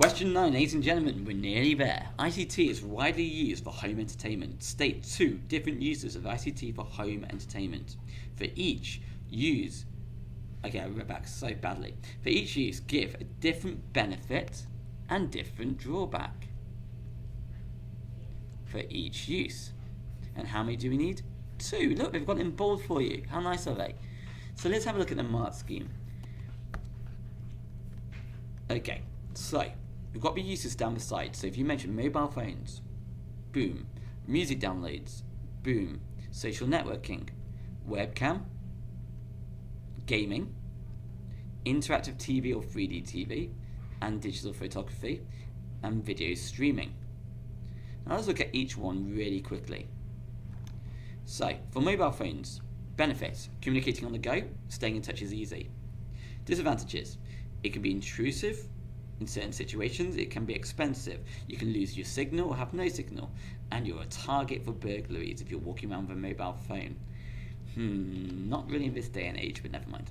Question 9, ladies and gentlemen, we're nearly there. ICT is widely used for home entertainment. State 2 different uses of ICT for home entertainment. For each use, okay, I read back so badly. For each use, give a different benefit and different drawback. For each use. And how many do we need? 2. Look, they've got it in bold for you. How nice are they? So let's have a look at the mark scheme. Okay, so we've got the uses down the side. So if you mention mobile phones, boom. Music downloads, boom. Social networking, webcam, gaming, interactive TV or 3D TV, and digital photography, and video streaming. Now let's look at each one really quickly. So, for mobile phones, benefits: communicating on the go, staying in touch is easy. Disadvantages: it can be intrusive in certain situations, it can be expensive, you can lose your signal or have no signal, and you're a target for burglaries if you're walking around with a mobile phone. Not really in this day and age, but never mind.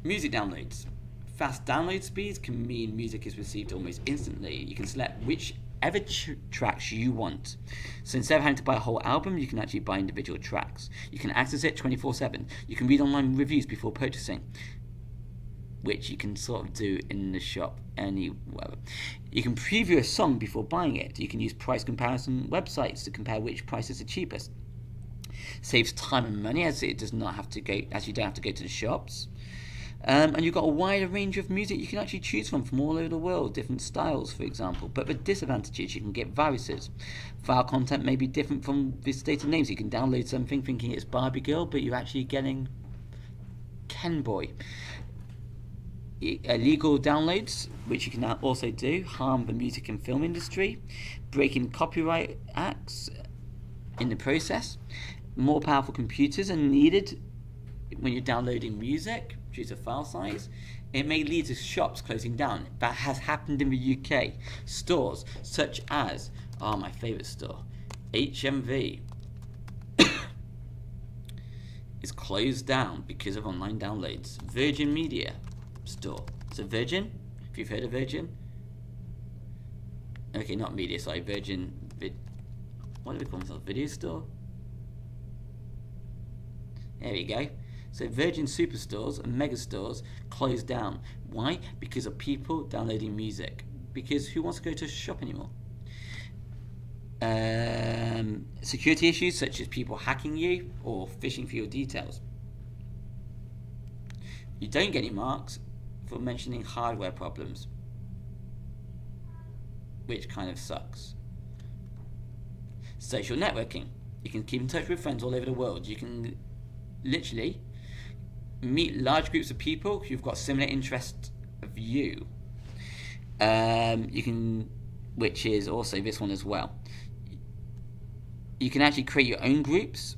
Music downloads. Fast download speeds can mean music is received almost instantly. You can select whichever tracks you want. So instead of having to buy a whole album, you can actually buy individual tracks. You can access it 24/7. You can read online reviews before purchasing, which you can sort of do in the shop anywhere. You can preview a song before buying it. You can use price comparison websites to compare which prices are cheapest. Saves time and money as it does not have to go, as you don't have to go to the shops. And you've got a wider range of music you can actually choose from all over the world, different styles, for example. But the disadvantages: you can get viruses. File content may be different from the stated names. You can download something thinking it's Barbie Girl, but you're actually getting Ken Boy. Illegal downloads, which you can now also do, harm the music and film industry, breaking copyright acts in the process. More powerful computers are needed when you're downloading music due to file size. It may lead to shops closing down. That has happened in the UK. Stores such as, my favourite store, HMV, is closed down because of online downloads. Virgin Media store. So Virgin, if you've heard of Virgin. Okay, not media, sorry, Virgin. What do we call themselves? Video store? There we go. So Virgin Superstores and Megastores closed down. Why? Because of people downloading music. Because who wants to go to a shop anymore? Security issues such as people hacking you or phishing for your details. You don't get any marks for mentioning hardware problems, which kind of sucks. Social networking. You can keep in touch with friends all over the world. You can literally meet large groups of people who've got similar interests of you. You can, which is also this one as well. You can actually create your own groups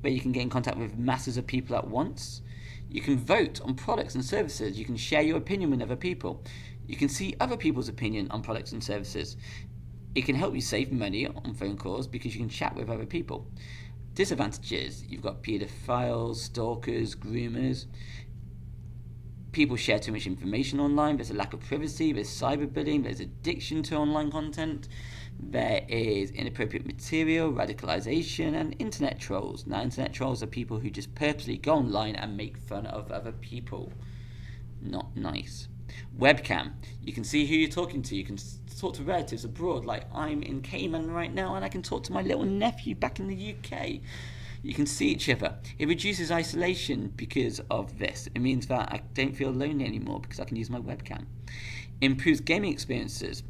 where you can get in contact with masses of people at once. You can vote on products and services. You can share your opinion with other people. You can see other people's opinion on products and services. It can help you save money on phone calls because you can chat with other people. Disadvantages: you've got pedophiles, stalkers, groomers. People share too much information online. There's a lack of privacy. There's cyberbullying. There's addiction to online content. There is inappropriate material, radicalization, and internet trolls. Now, internet trolls are people who just purposely go online and make fun of other people. Not nice. Webcam. You can see who you're talking to. You can talk to relatives abroad. Like, I'm in Cayman right now and I can talk to my little nephew back in the UK. You can see each other. It reduces isolation because of this. It means that I don't feel lonely anymore because I can use my webcam. Improves gaming experiences,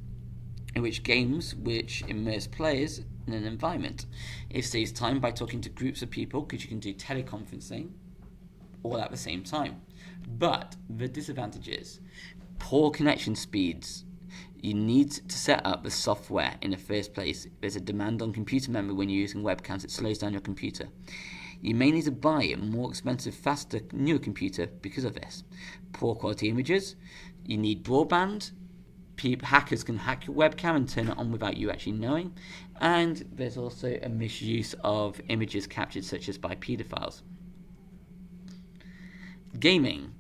in which games which immerse players in an environment. It saves time by talking to groups of people because you can do teleconferencing all at the same time. But the disadvantages: poor connection speeds. You need to set up the software in the first place. There's a demand on computer memory when you're using webcams. It slows down your computer. You may need to buy a more expensive, faster, newer computer because of this. Poor quality images. You need broadband. Hackers can hack your webcam and turn it on without you actually knowing. And there's also a misuse of images captured, such as by pedophiles. Gaming.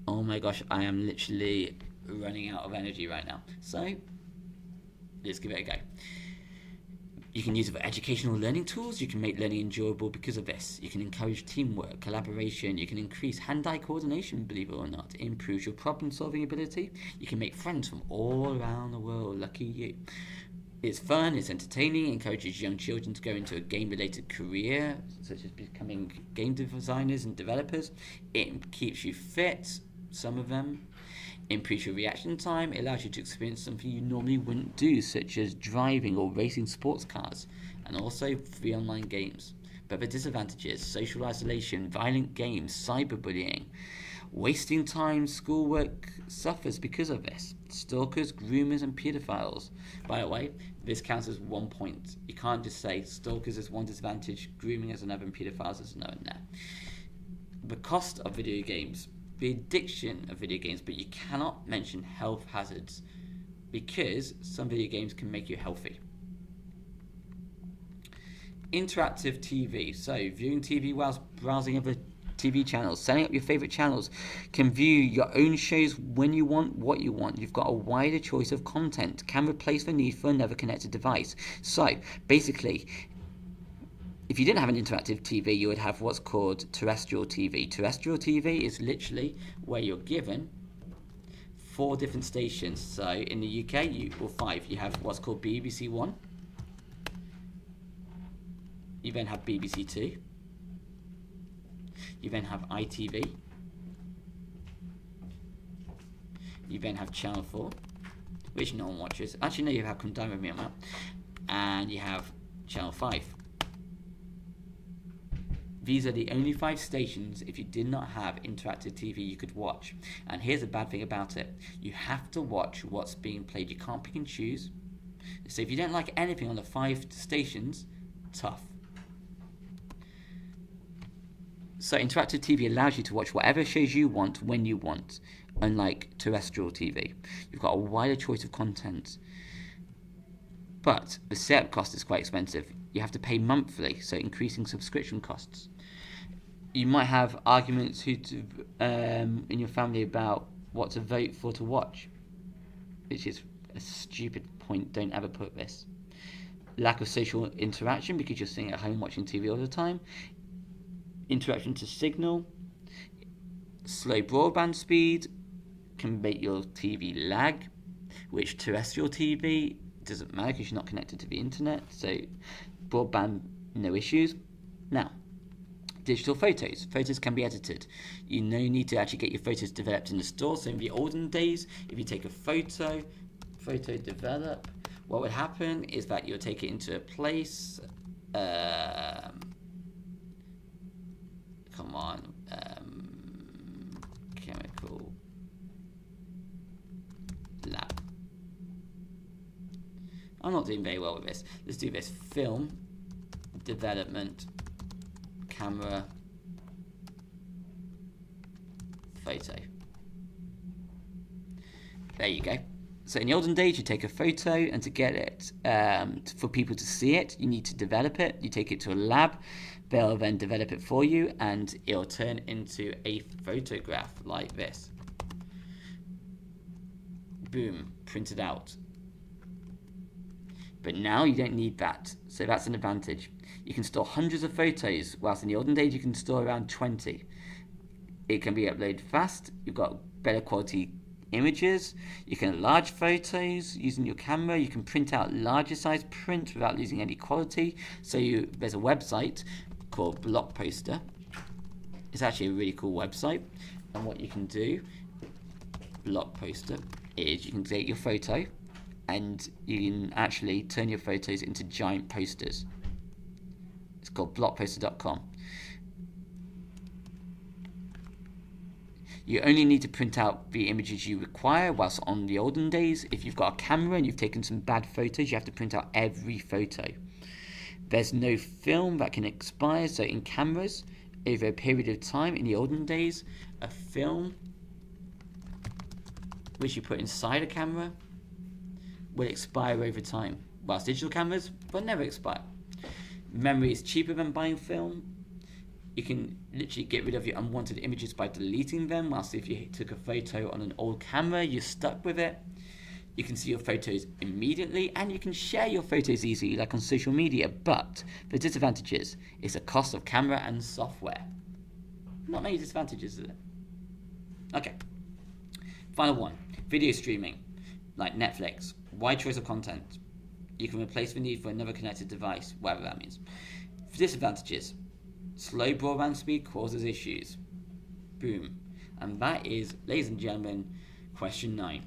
Oh my gosh, I am literally running out of energy right now. So let's give it a go. You can use it for educational learning tools. You can make learning enjoyable because of this. You can encourage teamwork, collaboration. You can increase hand-eye coordination, believe it or not. It improves your problem-solving ability. You can make friends from all around the world. Lucky you. It's fun, it's entertaining, encourages young children to go into a game-related career, such as becoming game designers and developers. It keeps you fit, some of them. Improves your reaction time. It allows you to experience something you normally wouldn't do, such as driving or racing sports cars, and also free online games. But the disadvantages: social isolation, violent games, cyberbullying, wasting time, schoolwork suffers because of this. Stalkers, groomers, and pedophiles. By the way, this counts as 1 point. You can't just say stalkers is one disadvantage, grooming is another, and pedophiles is another. No. The cost of video games. The addiction of video games, but you cannot mention health hazards because some video games can make you healthy. Interactive TV, so viewing TV whilst browsing other TV channels, setting up your favourite channels, can view your own shows when you want, what you want. You've got a wider choice of content, can replace the need for another connected device. So basically, if you didn't have an interactive TV, you would have what's called terrestrial TV. Terrestrial TV is literally where you're given 4 different stations. So in the UK, 5. You have what's called BBC One. You then have BBC Two. You then have ITV. You then have Channel 4, which no one watches. Actually, no, you have come down with me on that. And you have Channel 5. These are the only 5 stations, if you did not have interactive TV, you could watch. And here's the bad thing about it. You have to watch what's being played. You can't pick and choose. So if you don't like anything on the 5 stations, tough. So interactive TV allows you to watch whatever shows you want when you want, unlike terrestrial TV. You've got a wider choice of content. But the setup cost is quite expensive. You have to pay monthly, so increasing subscription costs. You might have arguments in your family about what to vote for to watch, which is a stupid point. Don't ever put this. Lack of social interaction because you're sitting at home watching TV all the time. Interaction to signal. Slow broadband speed can make your TV lag, which terrestrial TV doesn't matter because you're not connected to the internet, so broadband, no issues. Now, digital photos. Photos can be edited. You no need to actually get your photos developed in the store. So in the olden days, if you take a photo develop, what would happen is that you'll take it into a place, chemical lab. I'm not doing very well with this. Let's do this. Film, development, camera, photo. There you go. So in the olden days, you take a photo, and to get it, for people to see it, you need to develop it. You take it to a lab. They'll then develop it for you, and it'll turn into a photograph like this. Boom, printed out. But now you don't need that, so that's an advantage. You can store hundreds of photos, whilst in the olden days you can store around 20. It can be uploaded fast, you've got better quality images, you can enlarge photos using your camera, you can print out larger size print without losing any quality. So there's a website called Blockposter. It's actually a really cool website, and what you can do, Blockposter, is you can take your photo, and you can actually turn your photos into giant posters. It's called blockposter.com. You only need to print out the images you require, whilst on the olden days, if you've got a camera and you've taken some bad photos, you have to print out every photo. There's no film that can expire, so in cameras, over a period of time, in the olden days, a film which you put inside a camera will expire over time, whilst digital cameras will never expire. Memory is cheaper than buying film. You can literally get rid of your unwanted images by deleting them, whilst if you took a photo on an old camera, you're stuck with it. You can see your photos immediately, and you can share your photos easily, like on social media. But the disadvantages is the cost of camera and software. Not many disadvantages, is it? Okay. Final one, video streaming, like Netflix. Wide choice of content. You can replace the need for another connected device, whatever that means. Disadvantages. Slow broadband speed causes issues. Boom. And that is, ladies and gentlemen, question 9.